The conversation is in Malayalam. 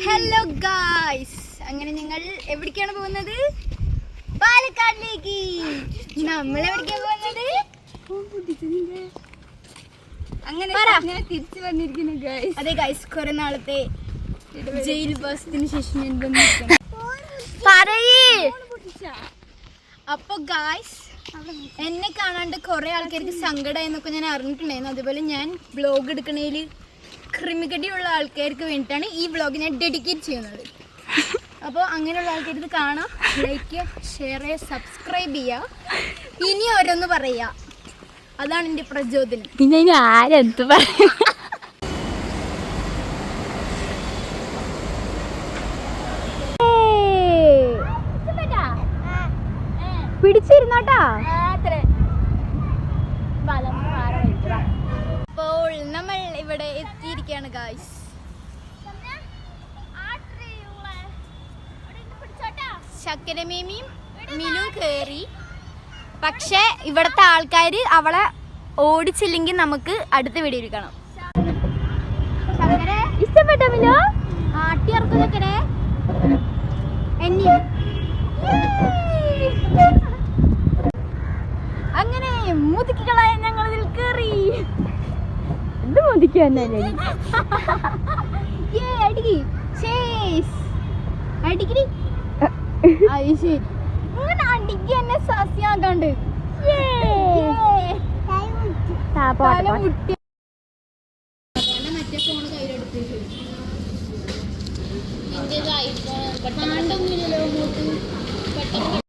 ഹലോ ഗായ്സ്, അങ്ങനെ ഞങ്ങൾ എവിടേക്കാണ് പോകുന്നത്? പാലക്കാടിലേക്ക്. നമ്മൾ എവിടേക്കാണ് പോകുന്നത്? അങ്ങനെ തിരിച്ചു വന്നിരിക്കുന്നു ഗായ്സ്. അതെ ഗായ്സ്, കുറെ നാളത്തെ ജയിൽ വാസത്തിന് ശേഷം ഞാൻ വന്നിരിക്കുന്നു. അപ്പൊ ഗായ്സ്, എന്നെ കാണാണ്ട് കുറെ ആൾക്കാർക്ക് സങ്കടം എന്നൊക്കെ ഞാൻ അറിഞ്ഞിട്ടുണ്ടായിരുന്നു. അതുപോലെ ഞാൻ വ്ലോഗ് എടുക്കണേൽ ക്രിമികടിയുള്ള ആൾക്കാർക്ക് വേണ്ടിയിട്ടാണ് ഈ വ്ലോഗ് ഞാൻ ഡെഡിക്കേറ്റ് ചെയ്യുന്നത്. അപ്പോൾ അങ്ങനെയുള്ള ആൾക്കാർ ഇത് കാണാം, ലൈക്ക് ചെയ്യുക, ഷെയർ ചെയ്യുക, സബ്സ്ക്രൈബ് ചെയ്യുക, ഇനി ഓരോന്ന് പറയുക. അതാണ് എൻ്റെ പ്രചോദനം. പിന്നെ ആരെന്ത് പറയും? പിടിച്ചിരുന്നോട്ടാ. അപ്പോൾ നമ്മൾ ഇവിടെ എത്തിയിരിക്കുകയാണ് ഗായ്സ്. ശക്കരമേമിയും മിലും കയറി. പക്ഷെ ഇവിടുത്തെ ആൾക്കാർ അവളെ ഓടിച്ചില്ലെങ്കിൽ നമുക്ക് അടുത്ത വീഡിയോ എടുക്കണം. ഇഷ്ടപ്പെട്ടോ മിലു? ആട്ടിയർക്കും ചക്കരെ എന്നെ. അങ്ങനെ മുതുക്കികളായ ഞങ്ങൾ ഇതിൽ കയറി. എന്ത് മുതിക്കല്ലേ? അടിക്കടി ശരി, ഇങ്ങനെ അടിക്ക് എന്നെ സസ്യാക്കാണ്ട്.